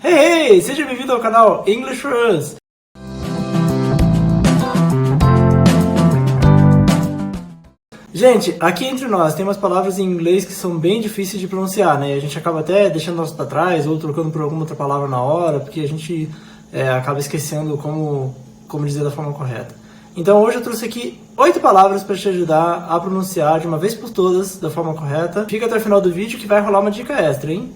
Hey, seja bem-vindo ao canal English for Us! Gente, aqui entre nós tem umas palavras em inglês que são bem difíceis de pronunciar, né? A gente acaba até deixando elas para trás ou trocando por alguma outra palavra na hora, porque a gente acaba esquecendo como dizer da forma correta. Então hoje eu trouxe aqui 8 palavras para te ajudar a pronunciar de uma vez por todas da forma correta. Fica até o final do vídeo que vai rolar uma dica extra, hein?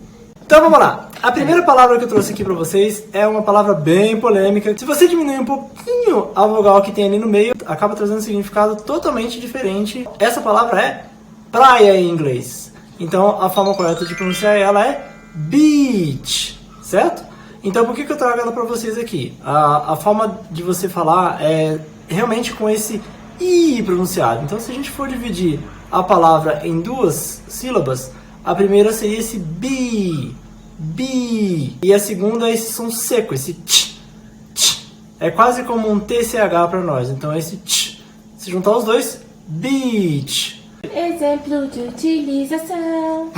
Então vamos lá! A primeira palavra que eu trouxe aqui para vocês é uma palavra bem polêmica. Se você diminuir um pouquinho a vogal que tem ali no meio, acaba trazendo um significado totalmente diferente. Essa palavra é praia em inglês. Então a forma correta de pronunciar ela é beach, certo? Então por que eu trago ela para vocês aqui? A forma de você falar é realmente com esse I pronunciado. Então se a gente for dividir a palavra em duas sílabas, a primeira seria esse bi, e a segunda é esse som seco, esse tch, tch. É quase como um TCH para nós, então esse tch. Se juntar os dois, beach. Exemplo de utilização.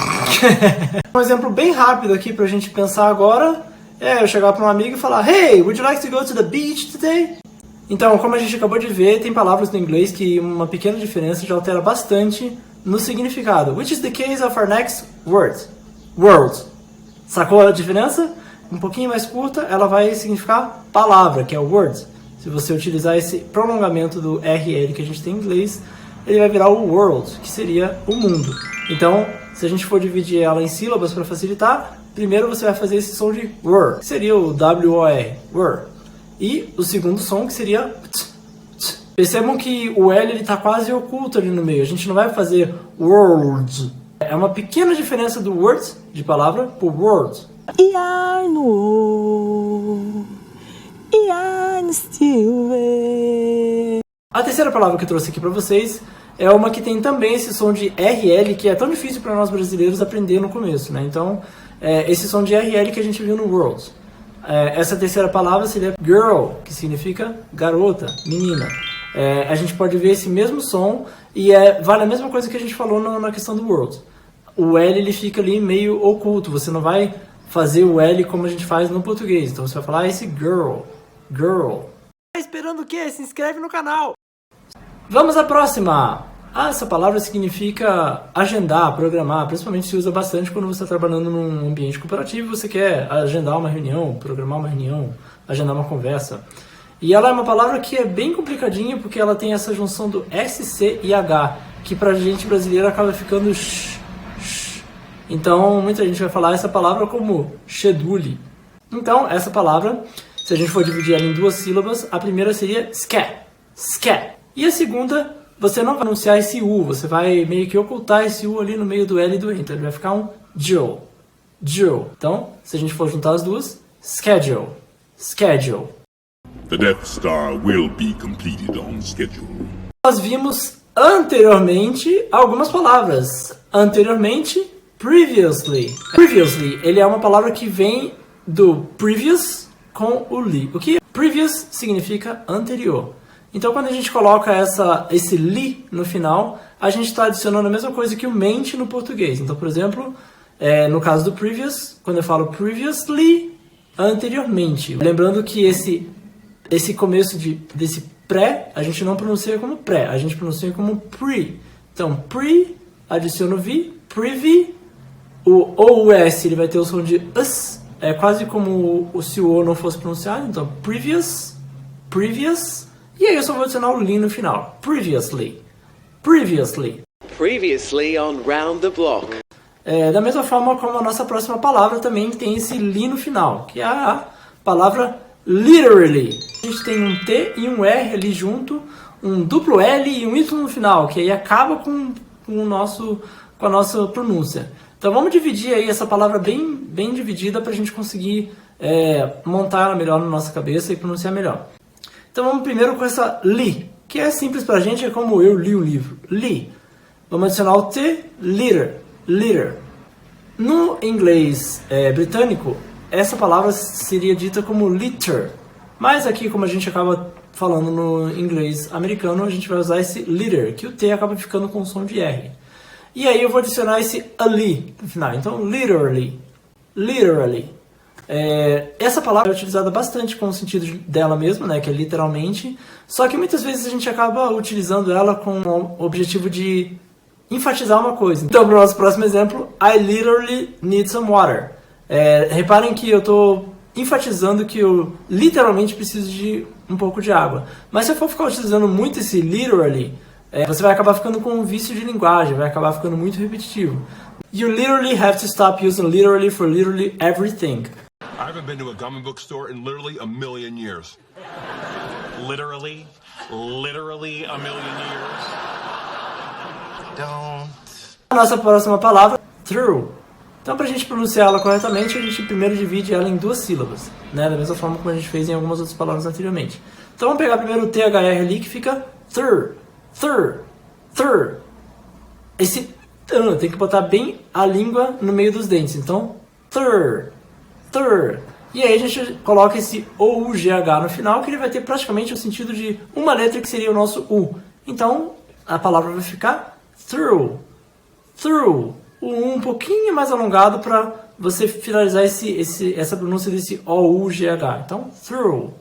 Um exemplo bem rápido aqui pra gente pensar agora é eu chegar para um amigo e falar: Hey, would you like to go to the beach today? Então, como a gente acabou de ver, tem palavras no inglês que uma pequena diferença já altera bastante no significado. Which is the case of our next word. World. Sacou a diferença? Um pouquinho mais curta, ela vai significar palavra, que é word. Se você utilizar esse prolongamento do RL que a gente tem em inglês, ele vai virar o world, que seria o mundo. Então, se a gente for dividir ela em sílabas para facilitar, primeiro você vai fazer esse som de were, que seria o W-O-R, were. E o segundo som, que seria t, t. Percebam que o L está quase oculto ali no meio. A gente não vai fazer world. É uma pequena diferença do word, de palavra, por world. A terceira palavra que eu trouxe aqui para vocês é uma que tem também esse som de RL, que é tão difícil para nós brasileiros aprender no começo, né? Então, esse som de RL que a gente viu no world. Essa terceira palavra seria girl, que significa garota, menina. A gente pode ver esse mesmo som e vale a mesma coisa que a gente falou na questão do world. O L ele fica ali meio oculto, você não vai fazer o L como a gente faz no português. Então você vai falar esse girl, girl. Tá esperando o quê? Se inscreve no canal! Vamos à próxima! Essa palavra significa agendar, programar, principalmente se usa bastante quando você está trabalhando num ambiente corporativo e você quer agendar uma reunião, programar uma reunião, agendar uma conversa. E ela é uma palavra que é bem complicadinha porque ela tem essa junção do S, C e H, que pra gente brasileiro acaba ficando sh. Então muita gente vai falar essa palavra como schedule. Então essa palavra, se a gente for dividir ela em duas sílabas, a primeira seria scat, scat. E a segunda, você não vai anunciar esse U, você vai meio que ocultar esse U ali no meio do L e do E, então ele vai ficar um Jill, Jill. Então, se a gente for juntar as duas, schedule, schedule. The Death Star will be completed on schedule. Nós vimos anteriormente algumas palavras. Anteriormente, previously. Previously, ele é uma palavra que vem do previous com o li. O que é? Previous significa anterior. Então, quando a gente coloca esse li no final, a gente está adicionando a mesma coisa que o mente no português. Então, por exemplo, no caso do previous, quando eu falo previously, anteriormente. Lembrando que esse começo desse pré, a gente não pronuncia como pré, a gente pronuncia como pre. Então, pre, adiciona o vi, previ, o O, o S, ele vai ter o som de us, é quase como se o O não fosse pronunciado, então previous, previous, e aí eu só vou adicionar o li no final, previously, previously. Previously on Round the Block. Da mesma forma como a nossa próxima palavra também tem esse li no final, que é a palavra literally. A gente tem um T e um R ali junto, um duplo L e um Y no final, que aí acaba com a nossa pronúncia. Então vamos dividir aí essa palavra bem dividida para a gente conseguir montar ela melhor na nossa cabeça e pronunciar melhor. Então vamos primeiro com essa li, que é simples para a gente, é como eu li o livro. Li. Vamos adicionar o T, liter, liter. No inglês britânico, essa palavra seria dita como liter. Mas aqui, como a gente acaba falando no inglês americano, a gente vai usar esse liter, que o T acaba ficando com som de R. E aí eu vou adicionar esse ali no final. Então, literally, literally. Essa palavra é utilizada bastante com o sentido dela mesmo, né, que é literalmente, só que muitas vezes a gente acaba utilizando ela com o objetivo de enfatizar uma coisa. Então, para o nosso próximo exemplo, I literally need some water. Reparem que eu estou enfatizando que eu literalmente preciso de um pouco de água. Mas se eu for ficar utilizando muito esse literally, você vai acabar ficando com um vício de linguagem, vai acabar ficando muito repetitivo. You literally have to stop using literally for literally everything. I haven't been to a comic book store in literally a million years. Literally a million years. Don't. A nossa próxima palavra, through. Então, para a gente pronunciar ela corretamente, a gente primeiro divide ela em 2 sílabas, né? Da mesma forma como a gente fez em algumas outras palavras anteriormente. Então, vamos pegar primeiro o THR ali, que fica through, through, through. Esse tem que botar bem a língua no meio dos dentes. Então, through, through. E aí a gente coloca esse OUGH no final, que ele vai ter praticamente o sentido de uma letra que seria o nosso U. Então, a palavra vai ficar through, through. O U um pouquinho mais alongado para você finalizar essa pronúncia desse OUGH. Então, through.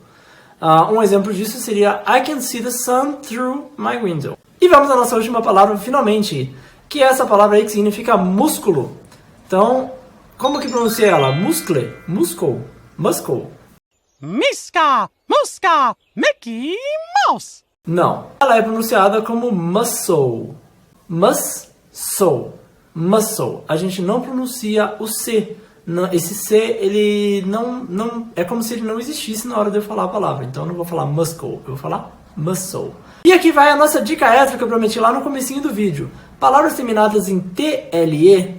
Um exemplo disso seria I can see the sun through my window. E vamos à nossa última palavra, finalmente, que é essa palavra aí que significa músculo. Então, como que pronuncia ela? Muscle, muscle, muscle. Miska, Muska, Mickey Mouse. Não, ela é pronunciada como muscle, muscle, muscle. A gente não pronuncia o C. Esse C, ele não é como se ele não existisse na hora de eu falar a palavra. Então eu não vou falar muscle, eu vou falar muscle. E aqui vai a nossa dica extra que eu prometi lá no comecinho do vídeo. Palavras terminadas em TLE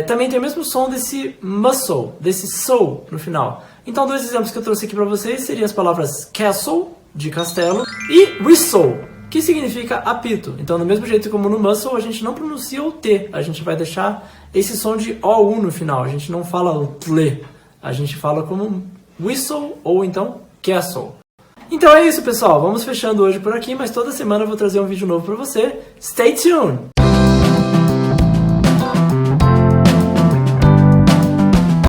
também tem o mesmo som desse muscle, desse soul no final. Então 2 exemplos que eu trouxe aqui para vocês seriam as palavras castle, de castelo, e whistle, que significa apito. Então, do mesmo jeito como no muscle, a gente não pronuncia o T, a gente vai deixar esse som de OU no final, a gente não fala o tle, a gente fala como whistle ou então castle. Então é isso, pessoal, vamos fechando hoje por aqui, mas toda semana eu vou trazer um vídeo novo para você. Stay tuned!